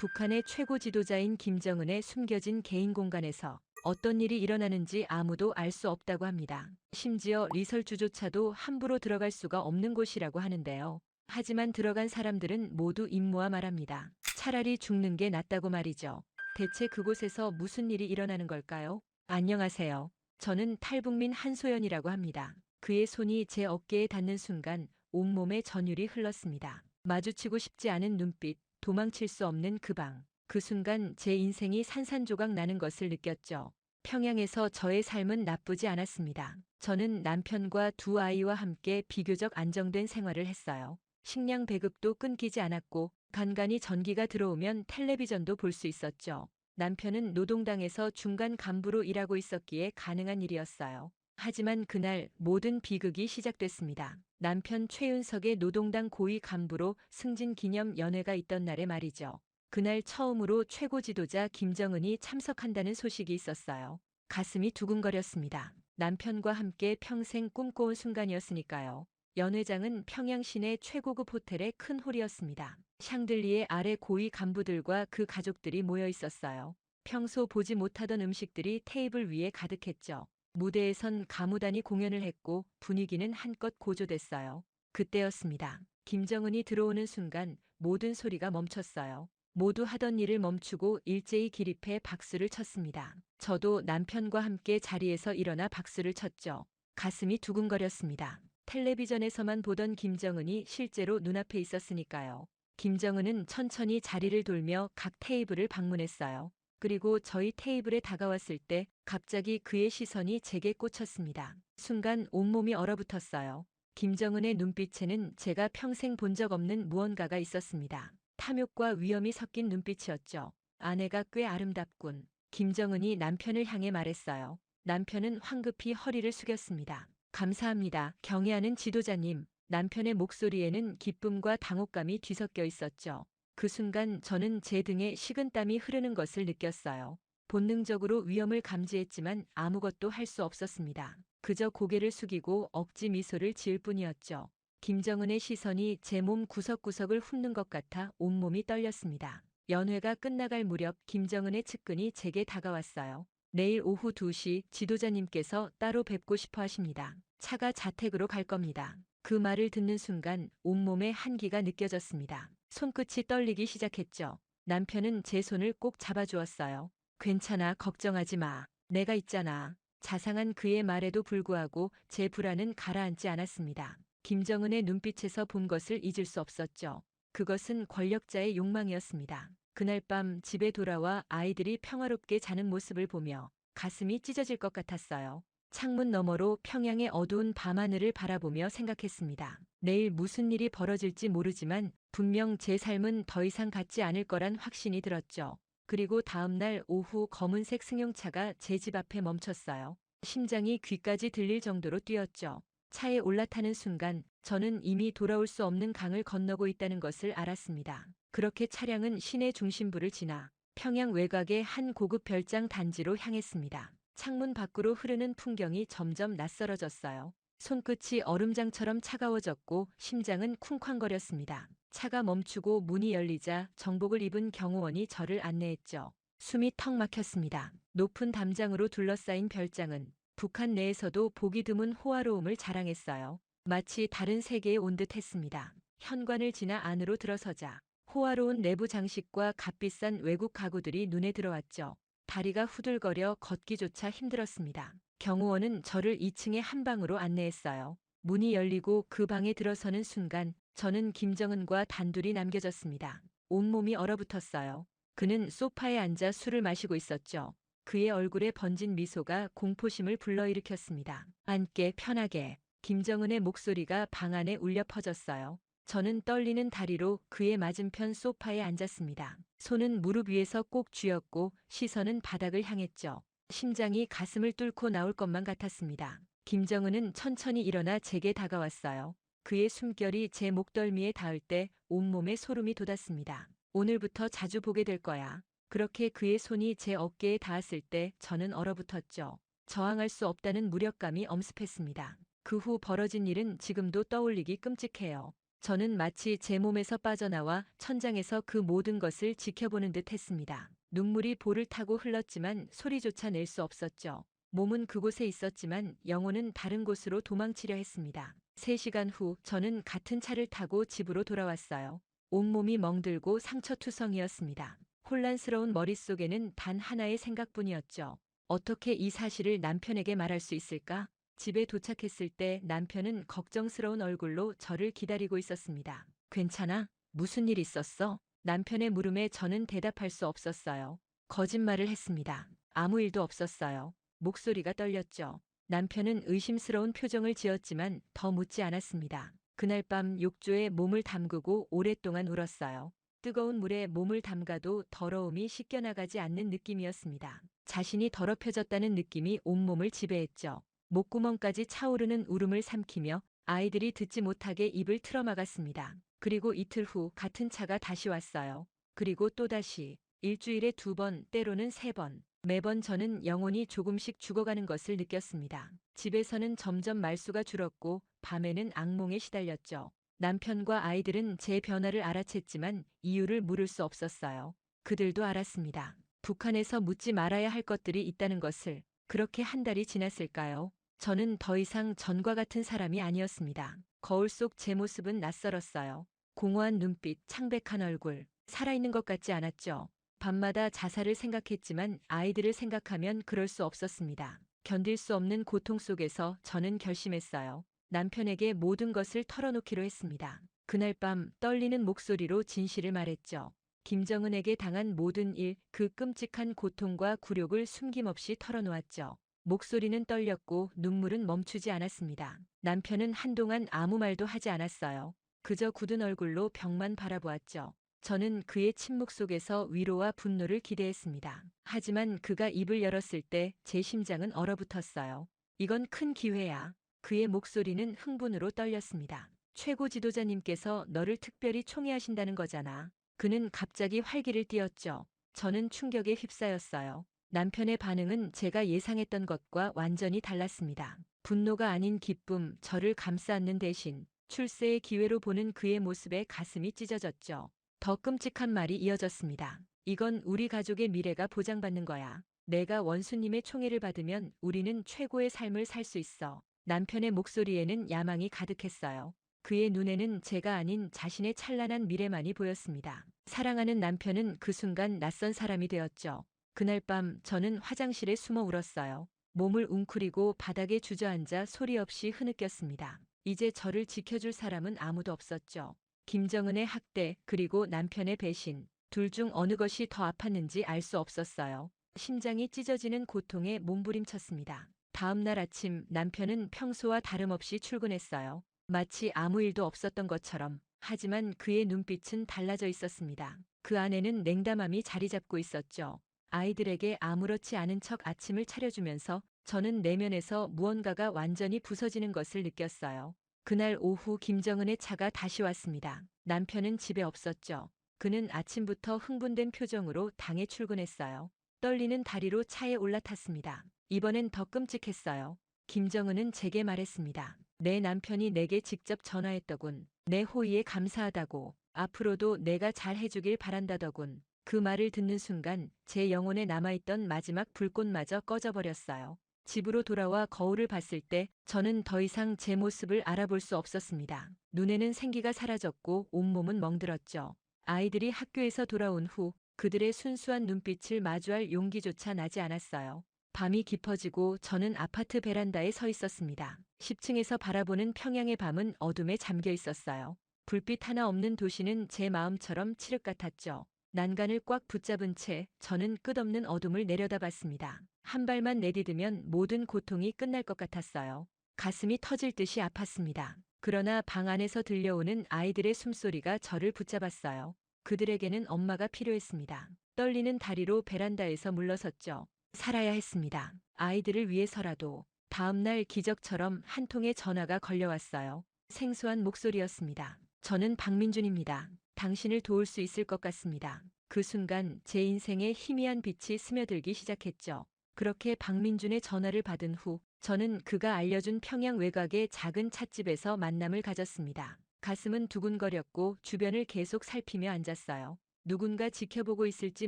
북한의 최고 지도자인 김정은의 숨겨진 개인 공간에서 어떤 일이 일어나는지 아무도 알 수 없다고 합니다. 심지어 리설주조차도 함부로 들어갈 수가 없는 곳이라고 하는데요. 하지만 들어간 사람들은 모두 임무와 말합니다. 차라리 죽는 게 낫다고 말이죠. 대체 그곳에서 무슨 일이 일어나는 걸까요? 안녕하세요. 저는 탈북민 한소연이라고 합니다. 그의 손이 제 어깨에 닿는 순간 온몸에 전율이 흘렀습니다. 마주치고 싶지 않은 눈빛, 도망칠 수 없는 그 방. 그 순간 제 인생이 산산조각 나는 것을 느꼈죠. 평양에서 저의 삶은 나쁘지 않았습니다. 저는 남편과 두 아이와 함께 비교적 안정된 생활을 했어요. 식량 배급도 끊기지 않았고 간간이 전기가 들어오면 텔레비전도 볼 수 있었죠. 남편은 노동당에서 중간 간부로 일하고 있었기에 가능한 일이었어요. 하지만 그날 모든 비극이 시작됐습니다. 남편 최윤석의 노동당 고위 간부로 승진 기념 연회가 있던 날에 말이죠. 그날 처음으로 최고 지도자 김정은이 참석한다는 소식이 있었어요. 가슴이 두근거렸습니다. 남편과 함께 평생 꿈꿔온 순간이었으니까요. 연회장은 평양 시내 최고급 호텔의 큰 홀이었습니다. 샹들리에 아래 고위 간부들과 그 가족들이 모여 있었어요. 평소 보지 못하던 음식들이 테이블 위에 가득했죠. 무대에선 가무단이 공연을 했고 분위기는 한껏 고조됐어요. 그때였습니다. 김정은이 들어오는 순간 모든 소리가 멈췄어요. 모두 하던 일을 멈추고 일제히 기립해 박수를 쳤습니다. 저도 남편과 함께 자리에서 일어나 박수를 쳤죠. 가슴이 두근거렸습니다. 텔레비전에서만 보던 김정은이 실제로 눈앞에 있었으니까요. 김정은은 천천히 자리를 돌며 각 테이블을 방문했어요. 그리고 저희 테이블에 다가왔을 때 갑자기 그의 시선이 제게 꽂혔습니다. 순간 온몸이 얼어붙었어요. 김정은의 눈빛에는 제가 평생 본 적 없는 무언가가 있었습니다. 탐욕과 위험이 섞인 눈빛이었죠. 아내가 꽤 아름답군. 김정은이 남편을 향해 말했어요. 남편은 황급히 허리를 숙였습니다. 감사합니다. 경애하는 지도자님. 남편의 목소리에는 기쁨과 당혹감이 뒤섞여 있었죠. 그 순간 저는 제 등에 식은땀이 흐르는 것을 느꼈어요. 본능적으로 위험을 감지했지만 아무것도 할 수 없었습니다. 그저 고개를 숙이고 억지 미소를 지을 뿐이었죠. 김정은의 시선이 제 몸 구석구석을 훑는 것 같아 온몸이 떨렸습니다. 연회가 끝나갈 무렵 김정은의 측근이 제게 다가왔어요. 내일 오후 2시 지도자님께서 따로 뵙고 싶어 하십니다. 차가 자택으로 갈 겁니다. 그 말을 듣는 순간 온몸에 한기가 느껴졌습니다. 손끝이 떨리기 시작했죠. 남편은 제 손을 꼭 잡아주었어요. 괜찮아, 걱정하지 마. 내가 있잖아. 자상한 그의 말에도 불구하고 제 불안은 가라앉지 않았습니다. 김정은의 눈빛에서 본 것을 잊을 수 없었죠. 그것은 권력자의 욕망이었습니다. 그날 밤 집에 돌아와 아이들이 평화롭게 자는 모습을 보며 가슴이 찢어질 것 같았어요. 창문 너머로 평양의 어두운 밤하늘을 바라보며 생각했습니다. 내일 무슨 일이 벌어질지 모르지만 분명 제 삶은 더 이상 같지 않을 거란 확신이 들었죠. 그리고 다음 날 오후 검은색 승용차가 제 집 앞에 멈췄어요. 심장이 귀까지 들릴 정도로 뛰었죠. 차에 올라타는 순간 저는 이미 돌아올 수 없는 강을 건너고 있다는 것을 알았습니다. 그렇게 차량은 시내 중심부를 지나 평양 외곽의 한 고급 별장 단지로 향했습니다. 창문 밖으로 흐르는 풍경이 점점 낯설어졌어요. 손끝이 얼음장처럼 차가워졌고 심장은 쿵쾅거렸습니다. 차가 멈추고 문이 열리자 정복을 입은 경호원이 저를 안내했죠. 숨이 턱 막혔습니다. 높은 담장으로 둘러싸인 별장은 북한 내에서도 보기 드문 호화로움을 자랑했어요. 마치 다른 세계에 온 듯 했습니다. 현관을 지나 안으로 들어서자 호화로운 내부 장식과 값비싼 외국 가구들이 눈에 들어왔죠. 다리가 후들거려 걷기조차 힘들었습니다. 경호원은 저를 2층의 한 방으로 안내했어요. 문이 열리고 그 방에 들어서는 순간 저는 김정은과 단둘이 남겨졌습니다. 온몸이 얼어붙었어요. 그는 소파에 앉아 술을 마시고 있었죠. 그의 얼굴에 번진 미소가 공포심을 불러일으켰습니다. 앉게, 편하게. 김정은의 목소리가 방 안에 울려 퍼졌어요. 저는 떨리는 다리로 그의 맞은편 소파에 앉았습니다. 손은 무릎 위에서 꼭 쥐었고 시선은 바닥을 향했죠. 심장이 가슴을 뚫고 나올 것만 같았습니다. 김정은은 천천히 일어나 제게 다가왔어요. 그의 숨결이 제 목덜미에 닿을 때 온몸에 소름이 돋았습니다. 오늘부터 자주 보게 될 거야. 그렇게 그의 손이 제 어깨에 닿았을 때 저는 얼어붙었죠. 저항할 수 없다는 무력감이 엄습했습니다. 그 후 벌어진 일은 지금도 떠올리기 끔찍해요. 저는 마치 제 몸에서 빠져나와 천장에서 그 모든 것을 지켜보는 듯 했습니다. 눈물이 볼을 타고 흘렀지만 소리조차 낼 수 없었죠. 몸은 그곳에 있었지만 영혼은 다른 곳으로 도망치려 했습니다. 3시간 후 저는 같은 차를 타고 집으로 돌아왔어요. 온몸이 멍들고 상처투성이었습니다. 혼란스러운 머릿속에는 단 하나의 생각뿐이었죠. 어떻게 이 사실을 남편에게 말할 수 있을까? 집에 도착했을 때 남편은 걱정스러운 얼굴로 저를 기다리고 있었습니다. 괜찮아? 무슨 일 있었어? 남편의 물음에 저는 대답할 수 없었어요. 거짓말을 했습니다. 아무 일도 없었어요. 목소리가 떨렸죠. 남편은 의심스러운 표정을 지었지만 더 묻지 않았습니다. 그날 밤 욕조에 몸을 담그고 오랫동안 울었어요. 뜨거운 물에 몸을 담가도 더러움이 씻겨나가지 않는 느낌이었습니다. 자신이 더럽혀졌다는 느낌이 온몸을 지배했죠. 목구멍까지 차오르는 울음을 삼키며 아이들이 듣지 못하게 입을 틀어막았습니다. 그리고 이틀 후 같은 차가 다시 왔어요. 그리고 또다시 일주일에 2번, 때로는 3번. 매번 저는 영혼이 조금씩 죽어가는 것을 느꼈습니다. 집에서는 점점 말수가 줄었고 밤에는 악몽에 시달렸죠. 남편과 아이들은 제 변화를 알아챘지만 이유를 물을 수 없었어요. 그들도 알았습니다. 북한에서 묻지 말아야 할 것들이 있다는 것을. 그렇게 한 달이 지났을까요? 저는 더 이상 전과 같은 사람이 아니었습니다. 거울 속 제 모습은 낯설었어요. 공허한 눈빛, 창백한 얼굴, 살아있는 것 같지 않았죠. 밤마다 자살을 생각했지만 아이들을 생각하면 그럴 수 없었습니다. 견딜 수 없는 고통 속에서 저는 결심했어요. 남편에게 모든 것을 털어놓기로 했습니다. 그날 밤 떨리는 목소리로 진실을 말했죠. 김정은에게 당한 모든 일, 그 끔찍한 고통과 굴욕을 숨김없이 털어놓았죠. 목소리는 떨렸고 눈물은 멈추지 않았습니다. 남편은 한동안 아무 말도 하지 않았어요. 그저 굳은 얼굴로 벽만 바라보았죠. 저는 그의 침묵 속에서 위로와 분노를 기대했습니다. 하지만 그가 입을 열었을 때 제 심장은 얼어붙었어요. 이건 큰 기회야. 그의 목소리는 흥분으로 떨렸습니다. 최고 지도자님께서 너를 특별히 총애하신다는 거잖아. 그는 갑자기 활기를 띠었죠. 저는 충격에 휩싸였어요. 남편의 반응은 제가 예상했던 것과 완전히 달랐습니다. 분노가 아닌 기쁨, 저를 감싸안는 대신 출세의 기회로 보는 그의 모습에 가슴이 찢어졌죠. 더 끔찍한 말이 이어졌습니다. 이건 우리 가족의 미래가 보장받는 거야. 내가 원수님의 총애를 받으면 우리는 최고의 삶을 살 수 있어. 남편의 목소리에는 야망이 가득했어요. 그의 눈에는 제가 아닌 자신의 찬란한 미래만이 보였습니다. 사랑하는 남편은 그 순간 낯선 사람이 되었죠. 그날 밤 저는 화장실에 숨어 울었어요. 몸을 웅크리고 바닥에 주저앉아 소리 없이 흐느꼈습니다. 이제 저를 지켜줄 사람은 아무도 없었죠. 김정은의 학대 그리고 남편의 배신. 둘 중 어느 것이 더 아팠는지 알 수 없었어요. 심장이 찢어지는 고통에 몸부림쳤습니다. 다음 날 아침 남편은 평소와 다름없이 출근했어요. 마치 아무 일도 없었던 것처럼. 하지만 그의 눈빛은 달라져 있었습니다. 그 안에는 냉담함이 자리 잡고 있었죠. 아이들에게 아무렇지 않은 척 아침을 차려주면서 저는 내면에서 무언가가 완전히 부서지는 것을 느꼈어요. 그날 오후 김정은의 차가 다시 왔습니다. 남편은 집에 없었죠. 그는 아침부터 흥분된 표정으로 당에 출근했어요. 떨리는 다리로 차에 올라탔습니다. 이번엔 더 끔찍했어요. 김정은은 제게 말했습니다. 내 남편이 내게 직접 전화했더군. 내 호의에 감사하다고. 앞으로도 내가 잘 해주길 바란다더군. 그 말을 듣는 순간 제 영혼에 남아있던 마지막 불꽃마저 꺼져버렸어요. 집으로 돌아와 거울을 봤을 때 저는 더 이상 제 모습을 알아볼 수 없었습니다. 눈에는 생기가 사라졌고 온몸은 멍들었죠. 아이들이 학교에서 돌아온 후 그들의 순수한 눈빛을 마주할 용기조차 나지 않았어요. 밤이 깊어지고 저는 아파트 베란다에 서 있었습니다. 10층에서 바라보는 평양의 밤은 어둠에 잠겨 있었어요. 불빛 하나 없는 도시는 제 마음처럼 칠흑 같았죠. 난간을 꽉 붙잡은 채 저는 끝없는 어둠을 내려다봤습니다. 한 발만 내디디면 모든 고통이 끝날 것 같았어요. 가슴이 터질 듯이 아팠습니다. 그러나 방 안에서 들려오는 아이들의 숨소리가 저를 붙잡았어요. 그들에게는 엄마가 필요했습니다. 떨리는 다리로 베란다에서 물러섰죠. 살아야 했습니다. 아이들을 위해서라도. 다음 날 기적처럼 한 통의 전화가 걸려왔어요. 생소한 목소리였습니다. 저는 박민준입니다. 당신을 도울 수 있을 것 같습니다. 그 순간 제 인생에 희미한 빛이 스며들기 시작했죠. 그렇게 박민준의 전화를 받은 후 저는 그가 알려준 평양 외곽의 작은 찻집에서 만남을 가졌습니다. 가슴은 두근거렸고 주변을 계속 살피며 앉았어요. 누군가 지켜보고 있을지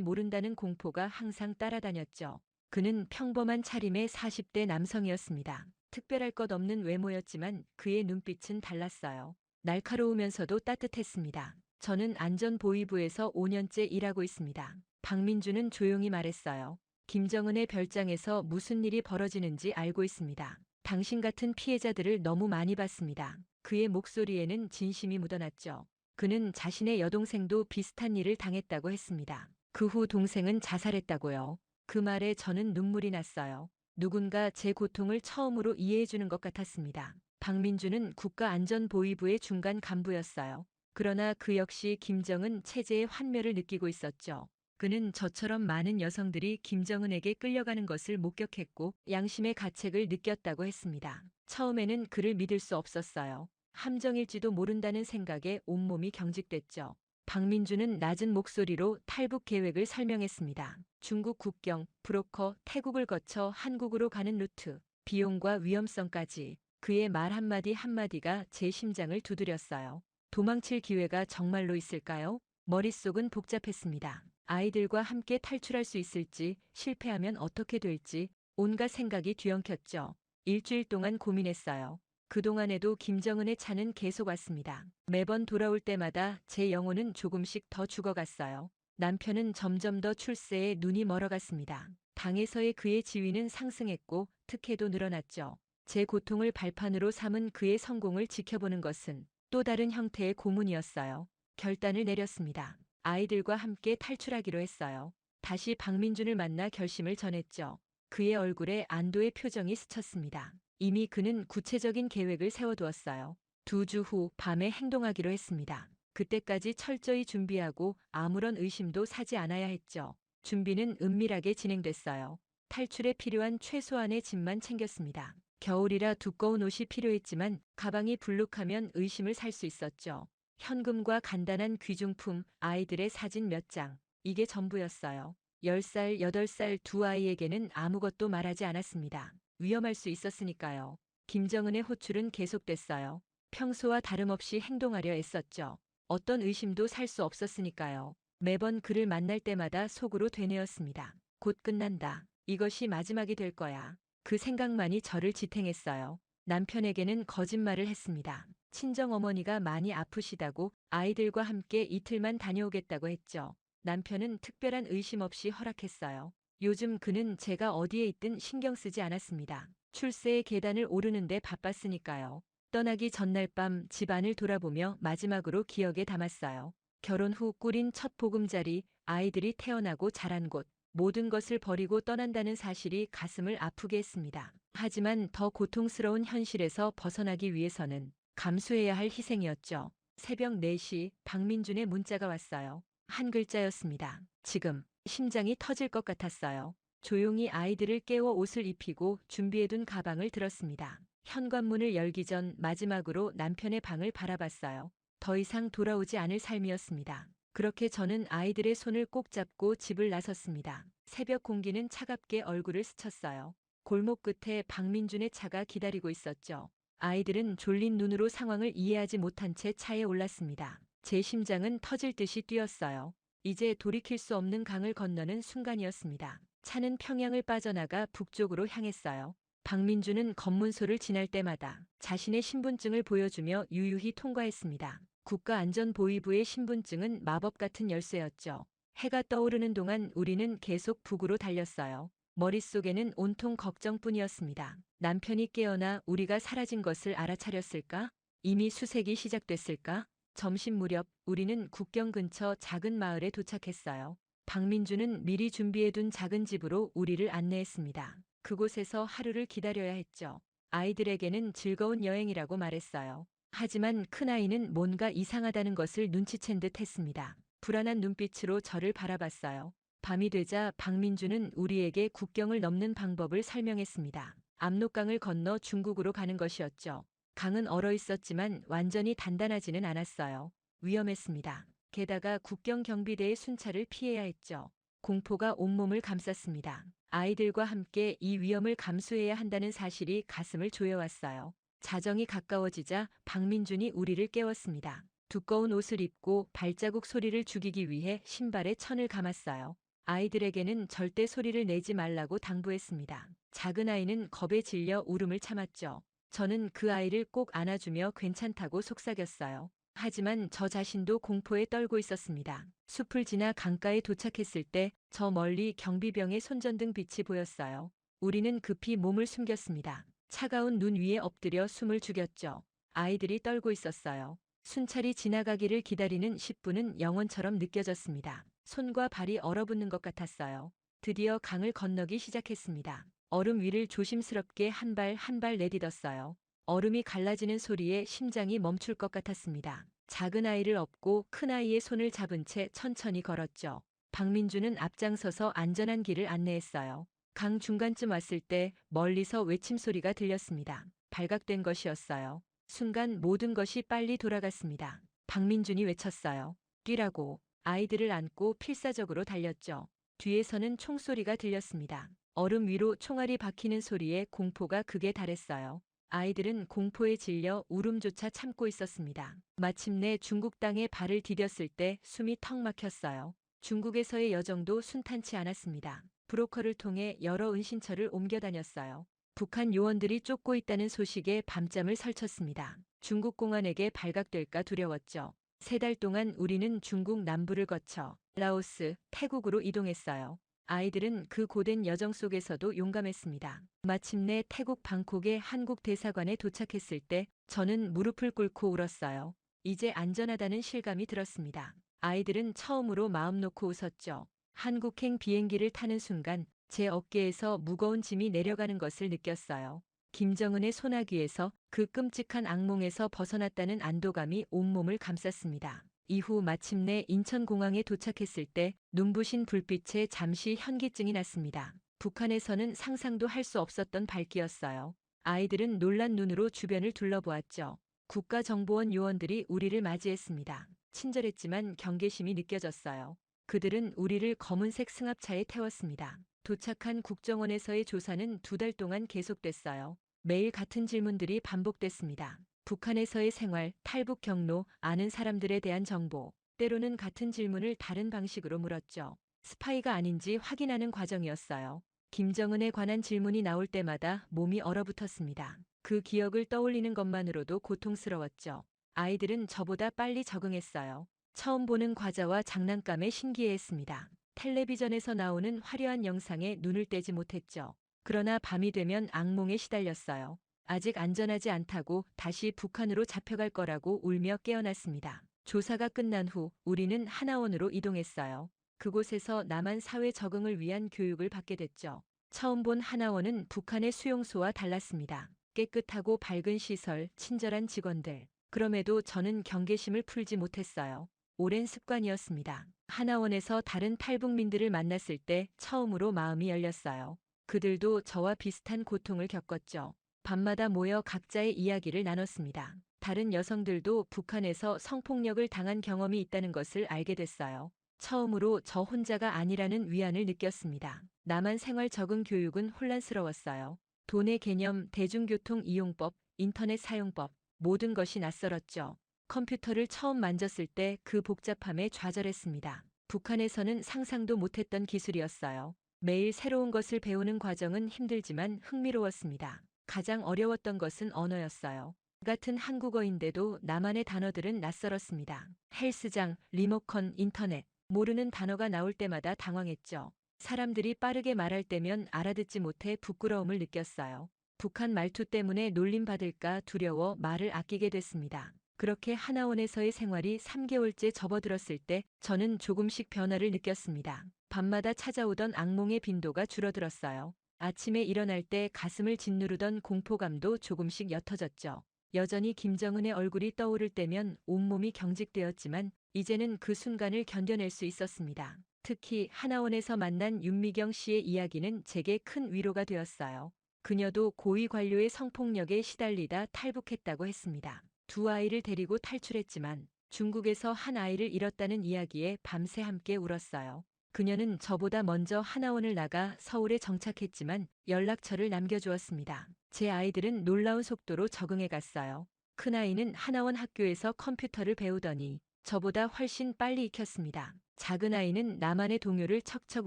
모른다는 공포가 항상 따라다녔죠. 그는 평범한 차림의 40대 남성이었습니다. 특별할 것 없는 외모였지만 그의 눈빛은 달랐어요. 날카로우면서도 따뜻했습니다. 저는 안전보위부에서 5년째 일하고 있습니다. 박민주는 조용히 말했어요. 김정은의 별장에서 무슨 일이 벌어지는지 알고 있습니다. 당신 같은 피해자들을 너무 많이 봤습니다. 그의 목소리에는 진심이 묻어났죠. 그는 자신의 여동생도 비슷한 일을 당했다고 했습니다. 그 후 동생은 자살했다고요. 그 말에 저는 눈물이 났어요. 누군가 제 고통을 처음으로 이해해주는 것 같았습니다. 박민주는 국가안전보위부의 중간 간부였어요. 그러나 그 역시 김정은 체제의 환멸을 느끼고 있었죠. 그는 저처럼 많은 여성들이 김정은에게 끌려가는 것을 목격했고 양심의 가책을 느꼈다고 했습니다. 처음에는 그를 믿을 수 없었어요. 함정일지도 모른다는 생각에 온몸이 경직됐죠. 박민주는 낮은 목소리로 탈북 계획을 설명했습니다. 중국 국경, 브로커, 태국을 거쳐 한국으로 가는 루트, 비용과 위험성까지 그의 말 한마디 한마디가 제 심장을 두드렸어요. 도망칠 기회가 정말로 있을까요? 머릿속은 복잡했습니다. 아이들과 함께 탈출할 수 있을지, 실패하면 어떻게 될지 온갖 생각이 뒤엉켰죠. 일주일 동안 고민했어요. 그동안에도 김정은의 차는 계속 왔습니다. 매번 돌아올 때마다 제 영혼은 조금씩 더 죽어갔어요. 남편은 점점 더 출세에 눈이 멀어갔습니다. 당에서의 그의 지위는 상승했고 특혜도 늘어났죠. 제 고통을 발판으로 삼은 그의 성공을 지켜보는 것은 또 다른 형태의 고문이었어요. 결단을 내렸습니다. 아이들과 함께 탈출하기로 했어요. 다시 박민준을 만나 결심을 전했죠. 그의 얼굴에 안도의 표정이 스쳤습니다. 이미 그는 구체적인 계획을 세워두었어요. 2주 후 밤에 행동하기로 했습니다. 그때까지 철저히 준비하고 아무런 의심도 사지 않아야 했죠. 준비는 은밀하게 진행됐어요. 탈출에 필요한 최소한의 짐만 챙겼습니다. 겨울이라 두꺼운 옷이 필요했지만 가방이 불룩하면 의심을 살 수 있었죠. 현금과 간단한 귀중품, 아이들의 사진 몇 장. 이게 전부였어요. 10살, 8살 두 아이에게는 아무것도 말하지 않았습니다. 위험할 수 있었으니까요. 김정은의 호출은 계속됐어요. 평소와 다름없이 행동하려 애썼죠. 어떤 의심도 살 수 없었으니까요. 매번 그를 만날 때마다 속으로 되뇌었습니다. 곧 끝난다. 이것이 마지막이 될 거야. 그 생각만이 저를 지탱했어요. 남편에게는 거짓말을 했습니다. 친정어머니가 많이 아프시다고 아이들과 함께 이틀만 다녀오겠다고 했죠. 남편은 특별한 의심 없이 허락했어요. 요즘 그는 제가 어디에 있든 신경 쓰지 않았습니다. 출세의 계단을 오르는데 바빴으니까요. 떠나기 전날 밤 집안을 돌아보며 마지막으로 기억에 담았어요. 결혼 후 꾸린 첫 보금자리, 아이들이 태어나고 자란 곳, 모든 것을 버리고 떠난다는 사실이 가슴을 아프게 했습니다. 하지만 더 고통스러운 현실에서 벗어나기 위해서는 감수해야 할 희생이었죠. 새벽 4시 박민준의 문자가 왔어요. 한 글자였습니다. 지금. 심장이 터질 것 같았어요. 조용히 아이들을 깨워 옷을 입히고 준비해둔 가방을 들었습니다. 현관문을 열기 전 마지막으로 남편의 방을 바라봤어요. 더 이상 돌아오지 않을 삶이었습니다. 그렇게 저는 아이들의 손을 꼭 잡고 집을 나섰습니다. 새벽 공기는 차갑게 얼굴을 스쳤어요. 골목 끝에 박민준의 차가 기다리고 있었죠. 아이들은 졸린 눈으로 상황을 이해하지 못한 채 차에 올랐습니다. 제 심장은 터질 듯이 뛰었어요. 이제 돌이킬 수 없는 강을 건너는 순간이었습니다. 차는 평양을 빠져나가 북쪽으로 향했어요. 박민주는 검문소를 지날 때마다 자신의 신분증을 보여주며 유유히 통과했습니다. 국가안전보위부의 신분증은 마법 같은 열쇠였죠. 해가 떠오르는 동안 우리는 계속 북으로 달렸어요. 머릿속에는 온통 걱정뿐이었습니다. 남편이 깨어나 우리가 사라진 것을 알아차렸을까? 이미 수색이 시작됐을까? 점심 무렵 우리는 국경 근처 작은 마을에 도착했어요. 박민주는 미리 준비해둔 작은 집으로 우리를 안내했습니다. 그곳에서 하루를 기다려야 했죠. 아이들에게는 즐거운 여행이라고 말했어요. 하지만 큰아이는 뭔가 이상하다는 것을 눈치챈 듯 했습니다. 불안한 눈빛으로 저를 바라봤어요. 밤이 되자 박민주는 우리에게 국경을 넘는 방법을 설명했습니다. 압록강을 건너 중국으로 가는 것이었죠. 강은 얼어 있었지만 완전히 단단하지는 않았어요. 위험했습니다. 게다가 국경 경비대의 순찰을 피해야 했죠. 공포가 온몸을 감쌌습니다. 아이들과 함께 이 위험을 감수해야 한다는 사실이 가슴을 조여왔어요. 자정이 가까워지자 박민준이 우리를 깨웠습니다. 두꺼운 옷을 입고 발자국 소리를 죽이기 위해 신발에 천을 감았어요. 아이들에게는 절대 소리를 내지 말라고 당부했습니다. 작은 아이는 겁에 질려 울음을 참았죠. 저는 그 아이를 꼭 안아주며 괜찮다고 속삭였어요. 하지만 저 자신도 공포에 떨고 있었습니다. 숲을 지나 강가에 도착했을 때 저 멀리 경비병의 손전등 빛이 보였어요. 우리는 급히 몸을 숨겼습니다. 차가운 눈 위에 엎드려 숨을 죽였죠. 아이들이 떨고 있었어요. 순찰이 지나가기를 기다리는 10분은 영원처럼 느껴졌습니다. 손과 발이 얼어붙는 것 같았어요. 드디어 강을 건너기 시작했습니다. 얼음 위를 조심스럽게 한 발 한 발 내딛었어요. 얼음이 갈라지는 소리에 심장이 멈출 것 같았습니다. 작은 아이를 업고 큰 아이의 손을 잡은 채 천천히 걸었죠. 박민주는 앞장서서 안전한 길을 안내했어요. 강 중간쯤 왔을 때 멀리서 외침소리가 들렸습니다. 발각된 것이었어요. 순간 모든 것이 빨리 돌아갔습니다. 박민준이 외쳤어요. 뛰라고. 아이들을 안고 필사적으로 달렸죠. 뒤에서는 총소리가 들렸습니다. 얼음 위로 총알이 박히는 소리에 공포가 극에 달했어요. 아이들은 공포에 질려 울음조차 참고 있었습니다. 마침내 중국 땅에 발을 디뎠을 때 숨이 턱 막혔어요. 중국에서의 여정도 순탄치 않았습니다. 브로커를 통해 여러 은신처를 옮겨 다녔어요. 북한 요원들이 쫓고 있다는 소식에 밤잠을 설쳤습니다. 중국 공안에게 발각될까 두려웠죠. 3달 동안 우리는 중국 남부를 거쳐 라오스, 태국으로 이동했어요. 아이들은 그 고된 여정 속에서도 용감했습니다. 마침내 태국 방콕의 한국 대사관에 도착했을 때 저는 무릎을 꿇고 울었어요. 이제 안전하다는 실감이 들었습니다. 아이들은 처음으로 마음 놓고 웃었죠. 한국행 비행기를 타는 순간 제 어깨에서 무거운 짐이 내려가는 것을 느꼈어요. 김정은의 소나기에서 그 끔찍한 악몽에서 벗어났다는 안도감이 온몸을 감쌌습니다. 이후 마침내 인천공항에 도착했을 때 눈부신 불빛에 잠시 현기증이 났습니다. 북한에서는 상상도 할 수 없었던 밝기였어요. 아이들은 놀란 눈으로 주변을 둘러보았죠. 국가정보원 요원들이 우리를 맞이했습니다. 친절했지만 경계심이 느껴졌어요. 그들은 우리를 검은색 승합차에 태웠습니다. 도착한 국정원에서의 조사는 2달 동안 계속됐어요. 매일 같은 질문들이 반복됐습니다. 북한에서의 생활, 탈북 경로, 아는 사람들에 대한 정보. 때로는 같은 질문을 다른 방식으로 물었죠. 스파이가 아닌지 확인하는 과정이었어요. 김정은에 관한 질문이 나올 때마다 몸이 얼어붙었습니다. 그 기억을 떠올리는 것만으로도 고통스러웠죠. 아이들은 저보다 빨리 적응했어요. 처음 보는 과자와 장난감에 신기해했습니다. 텔레비전에서 나오는 화려한 영상에 눈을 떼지 못했죠. 그러나 밤이 되면 악몽에 시달렸어요. 아직 안전하지 않다고 다시 북한으로 잡혀갈 거라고 울며 깨어났습니다. 조사가 끝난 후 우리는 하나원으로 이동했어요. 그곳에서 남한 사회 적응을 위한 교육을 받게 됐죠. 처음 본 하나원은 북한의 수용소와 달랐습니다. 깨끗하고 밝은 시설, 친절한 직원들. 그럼에도 저는 경계심을 풀지 못했어요. 오랜 습관이었습니다. 하나원에서 다른 탈북민들을 만났을 때 처음으로 마음이 열렸어요. 그들도 저와 비슷한 고통을 겪었죠. 밤마다 모여 각자의 이야기를 나눴습니다. 다른 여성들도 북한에서 성폭력을 당한 경험이 있다는 것을 알게 됐어요. 처음으로 저 혼자가 아니라는 위안을 느꼈습니다. 남한 생활 적응 교육은 혼란스러웠어요. 돈의 개념, 대중교통 이용법, 인터넷 사용법, 모든 것이 낯설었죠. 컴퓨터를 처음 만졌을 때 그 복잡함에 좌절했습니다. 북한에서는 상상도 못했던 기술이었어요. 매일 새로운 것을 배우는 과정은 힘들지만 흥미로웠습니다. 가장 어려웠던 것은 언어였어요. 같은 한국어인데도 나만의 단어들은 낯설었습니다. 헬스장, 리모컨, 인터넷. 모르는 단어가 나올 때마다 당황했죠. 사람들이 빠르게 말할 때면 알아듣지 못해 부끄러움을 느꼈어요. 북한 말투 때문에 놀림받을까 두려워 말을 아끼게 됐습니다. 그렇게 하나원에서의 생활이 3개월째 접어들었을 때 저는 조금씩 변화를 느꼈습니다. 밤마다 찾아오던 악몽의 빈도가 줄어들었어요. 아침에 일어날 때 가슴을 짓누르던 공포감도 조금씩 옅어졌죠. 여전히 김정은의 얼굴이 떠오를 때면 온몸이 경직되었지만 이제는 그 순간을 견뎌낼 수 있었습니다. 특히 하나원에서 만난 윤미경 씨의 이야기는 제게 큰 위로가 되었어요. 그녀도 고위 관료의 성폭력에 시달리다 탈북했다고 했습니다. 2아이를 데리고 탈출했지만 중국에서 한 아이를 잃었다는 이야기에 밤새 함께 울었어요. 그녀는 저보다 먼저 하나원을 나가 서울에 정착했지만 연락처를 남겨주었습니다. 제 아이들은 놀라운 속도로 적응해 갔어요. 큰아이는 하나원 학교에서 컴퓨터를 배우더니 저보다 훨씬 빨리 익혔습니다. 작은 아이는 나만의 동요를 척척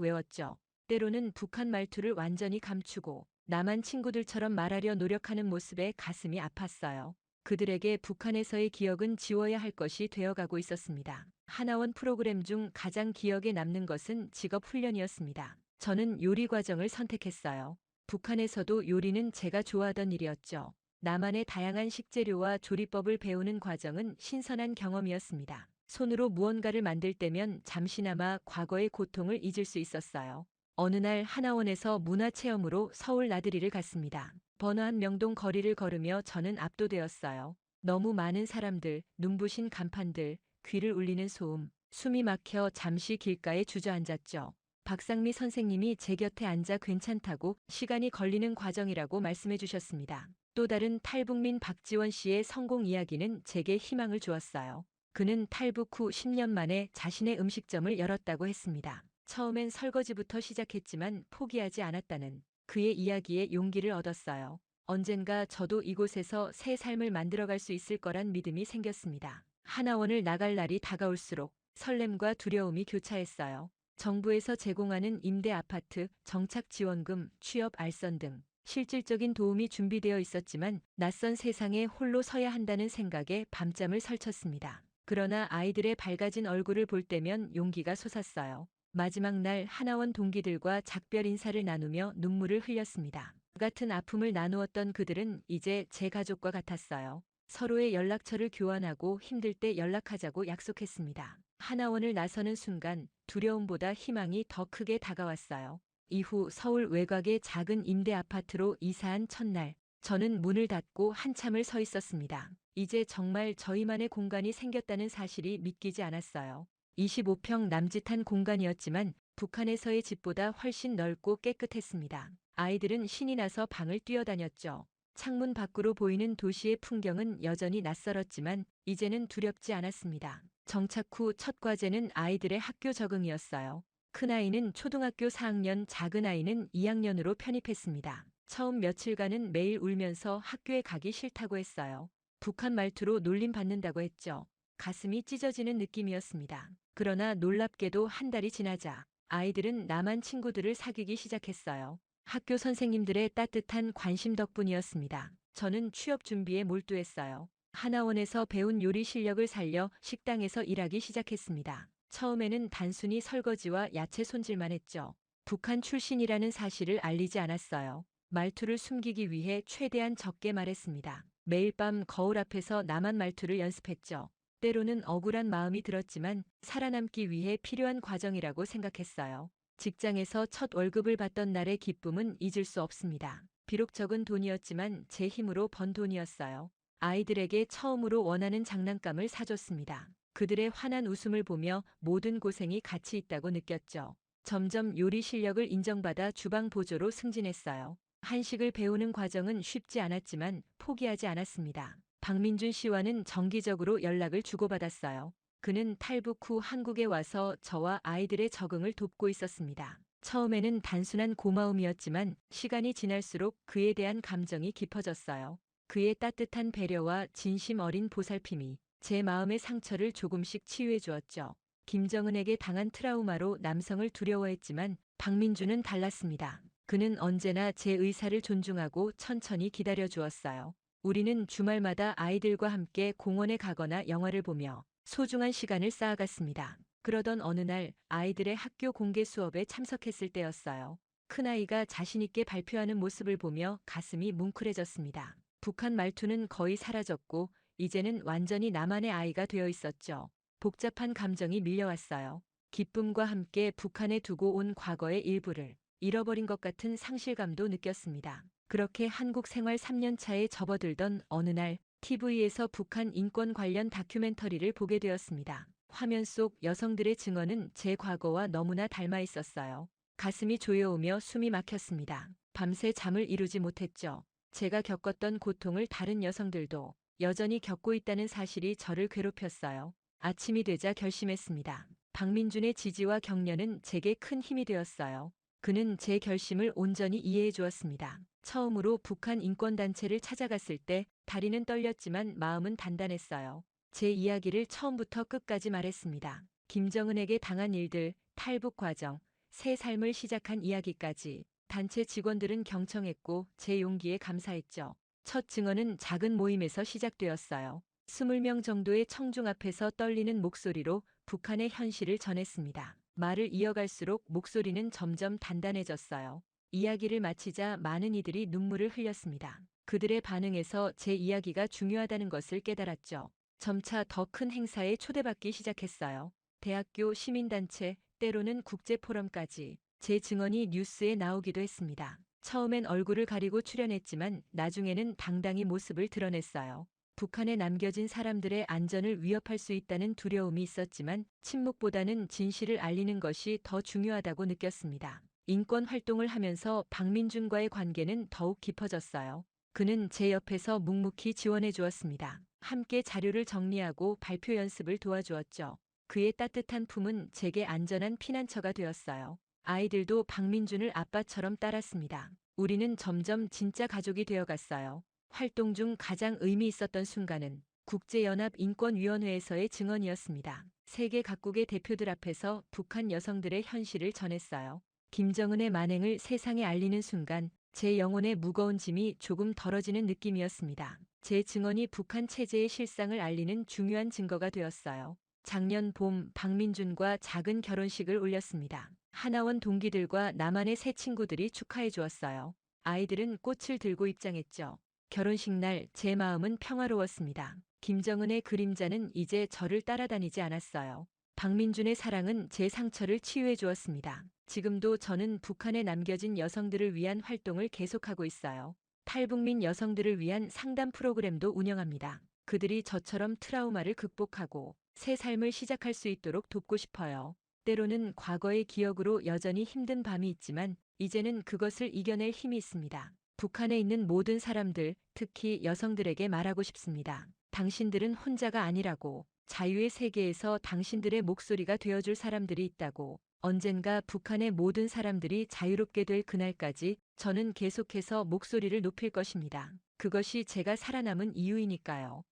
외웠죠. 때로는 북한 말투를 완전히 감추고 남한 친구들처럼 말하려 노력하는 모습에 가슴이 아팠어요. 그들에게 북한에서의 기억은 지워야 할 것이 되어가고 있었습니다. 하나원 프로그램 중 가장 기억에 남는 것은 직업 훈련이었습니다. 저는 요리 과정을 선택했어요. 북한에서도 요리는 제가 좋아하던 일이었죠. 나만의 다양한 식재료와 조리법을 배우는 과정은 신선한 경험이었습니다. 손으로 무언가를 만들 때면 잠시나마 과거의 고통을 잊을 수 있었어요. 어느 날 하나원에서 문화체험으로 서울 나들이를 갔습니다. 번화한 명동 거리를 걸으며 저는 압도되었어요. 너무 많은 사람들, 눈부신 간판들, 귀를 울리는 소음, 숨이 막혀 잠시 길가에 주저앉았죠. 박상미 선생님이 제 곁에 앉아 괜찮다고 시간이 걸리는 과정이라고 말씀해 주셨습니다. 또 다른 탈북민 박지원 씨의 성공 이야기는 제게 희망을 주었어요. 그는 탈북 후 10년 만에 자신의 음식점을 열었다고 했습니다. 처음엔 설거지부터 시작했지만 포기하지 않았다는 그의 이야기에 용기를 얻었어요. 언젠가 저도 이곳에서 새 삶을 만들어갈 수 있을 거란 믿음이 생겼습니다. 하나원을 나갈 날이 다가올수록 설렘과 두려움이 교차했어요. 정부에서 제공하는 임대 아파트, 정착 지원금, 취업 알선 등 실질적인 도움이 준비되어 있었지만 낯선 세상에 홀로 서야 한다는 생각에 밤잠을 설쳤습니다. 그러나 아이들의 밝아진 얼굴을 볼 때면 용기가 솟았어요. 마지막 날 하나원 동기들과 작별 인사를 나누며 눈물을 흘렸습니다. 같은 아픔을 나누었던 그들은 이제 제 가족과 같았어요. 서로의 연락처를 교환하고 힘들 때 연락하자고 약속했습니다. 하나원을 나서는 순간 두려움보다 희망이 더 크게 다가왔어요. 이후 서울 외곽의 작은 임대 아파트로 이사한 첫날, 저는 문을 닫고 한참을 서 있었습니다. 이제 정말 저희만의 공간이 생겼다는 사실이 믿기지 않았어요. 25평 남짓한 공간이었지만 북한에서의 집보다 훨씬 넓고 깨끗했습니다. 아이들은 신이 나서 방을 뛰어다녔죠. 창문 밖으로 보이는 도시의 풍경은 여전히 낯설었지만 이제는 두렵지 않았습니다. 정착 후 첫 과제는 아이들의 학교 적응이었어요. 큰아이는 초등학교 4학년, 작은아이는 2학년으로 편입했습니다. 처음 며칠간은 매일 울면서 학교에 가기 싫다고 했어요. 북한 말투로 놀림받는다고 했죠. 가슴이 찢어지는 느낌이었습니다. 그러나 놀랍게도 한 달이 지나자 아이들은 남한 친구들을 사귀기 시작했어요. 학교 선생님들의 따뜻한 관심 덕분이었습니다. 저는 취업 준비에 몰두했어요. 하나원에서 배운 요리 실력을 살려 식당에서 일하기 시작했습니다. 처음에는 단순히 설거지와 야채 손질만 했죠. 북한 출신이라는 사실을 알리지 않았어요. 말투를 숨기기 위해 최대한 적게 말했습니다. 매일 밤 거울 앞에서 남한 말투를 연습했죠. 때로는 억울한 마음이 들었지만 살아남기 위해 필요한 과정이라고 생각했어요. 직장에서 첫 월급을 받던 날의 기쁨은 잊을 수 없습니다. 비록 적은 돈이었지만 제 힘으로 번 돈이었어요. 아이들에게 처음으로 원하는 장난감을 사줬습니다. 그들의 환한 웃음을 보며 모든 고생이 가치 있다고 느꼈죠. 점점 요리 실력을 인정받아 주방 보조로 승진했어요. 한식을 배우는 과정은 쉽지 않았지만 포기하지 않았습니다. 박민준 씨와는 정기적으로 연락을 주고받았어요. 그는 탈북 후 한국에 와서 저와 아이들의 적응을 돕고 있었습니다. 처음에는 단순한 고마움이었지만 시간이 지날수록 그에 대한 감정이 깊어졌어요. 그의 따뜻한 배려와 진심 어린 보살핌이 제 마음의 상처를 조금씩 치유해 주었죠. 김정은에게 당한 트라우마로 남성을 두려워했지만 박민준은 달랐습니다. 그는 언제나 제 의사를 존중하고 천천히 기다려 주었어요. 우리는 주말마다 아이들과 함께 공원에 가거나 영화를 보며 소중한 시간을 쌓아갔습니다. 그러던 어느 날 아이들의 학교 공개 수업에 참석했을 때였어요. 큰아이가 자신있게 발표하는 모습을 보며 가슴이 뭉클해졌습니다. 북한 말투는 거의 사라졌고 이제는 완전히 나만의 아이가 되어 있었죠. 복잡한 감정이 밀려왔어요. 기쁨과 함께 북한에 두고 온 과거의 일부를 잃어버린 것 같은 상실감도 느꼈습니다. 그렇게 한국 생활 3년 차에 접어들던 어느 날 TV에서 북한 인권 관련 다큐멘터리를 보게 되었습니다. 화면 속 여성들의 증언은 제 과거와 너무나 닮아 있었어요. 가슴이 조여오며 숨이 막혔습니다. 밤새 잠을 이루지 못했죠. 제가 겪었던 고통을 다른 여성들도 여전히 겪고 있다는 사실이 저를 괴롭혔어요. 아침이 되자 결심했습니다. 박민준의 지지와 격려는 제게 큰 힘이 되었어요. 그는 제 결심을 온전히 이해해 주었습니다. 처음으로 북한 인권단체를 찾아갔을 때 다리는 떨렸지만 마음은 단단했어요. 제 이야기를 처음부터 끝까지 말했습니다. 김정은에게 당한 일들, 탈북 과정, 새 삶을 시작한 이야기까지. 단체 직원들은 경청했고 제 용기에 감사했죠. 첫 증언은 작은 모임에서 시작되었어요. 20명 정도의 청중 앞에서 떨리는 목소리로 북한의 현실을 전했습니다. 말을 이어갈수록 목소리는 점점 단단해졌어요. 이야기를 마치자 많은 이들이 눈물을 흘렸습니다. 그들의 반응에서 제 이야기가 중요하다는 것을 깨달았죠. 점차 더 큰 행사에 초대받기 시작했어요. 대학교 시민단체, 때로는 국제포럼까지 제 증언이 뉴스에 나오기도 했습니다. 처음엔 얼굴을 가리고 출연했지만 나중에는 당당히 모습을 드러냈어요. 북한에 남겨진 사람들의 안전을 위협할 수 있다는 두려움이 있었지만 침묵보다는 진실을 알리는 것이 더 중요하다고 느꼈습니다. 인권 활동을 하면서 박민준과의 관계는 더욱 깊어졌어요. 그는 제 옆에서 묵묵히 지원해 주었습니다. 함께 자료를 정리하고 발표 연습을 도와주었죠. 그의 따뜻한 품은 제게 안전한 피난처가 되었어요. 아이들도 박민준을 아빠처럼 따랐습니다. 우리는 점점 진짜 가족이 되어갔어요. 활동 중 가장 의미 있었던 순간은 국제연합인권위원회에서의 증언이었습니다. 세계 각국의 대표들 앞에서 북한 여성들의 현실을 전했어요. 김정은의 만행을 세상에 알리는 순간 제 영혼의 무거운 짐이 조금 덜어지는 느낌이었습니다. 제 증언이 북한 체제의 실상을 알리는 중요한 증거가 되었어요. 작년 봄 박민준과 작은 결혼식을 올렸습니다. 하나원 동기들과 나만의 새 친구들이 축하해 주었어요. 아이들은 꽃을 들고 입장했죠. 결혼식 날 제 마음은 평화로웠습니다. 김정은의 그림자는 이제 저를 따라다니지 않았어요. 박민준의 사랑은 제 상처를 치유해 주었습니다. 지금도 저는 북한에 남겨진 여성들을 위한 활동을 계속하고 있어요. 탈북민 여성들을 위한 상담 프로그램도 운영합니다. 그들이 저처럼 트라우마를 극복하고 새 삶을 시작할 수 있도록 돕고 싶어요. 때로는 과거의 기억으로 여전히 힘든 밤이 있지만 이제는 그것을 이겨낼 힘이 있습니다. 북한에 있는 모든 사람들, 특히 여성들에게 말하고 싶습니다. 당신들은 혼자가 아니라고, 자유의 세계에서 당신들의 목소리가 되어줄 사람들이 있다고, 언젠가 북한의 모든 사람들이 자유롭게 될 그날까지 저는 계속해서 목소리를 높일 것입니다. 그것이 제가 살아남은 이유이니까요.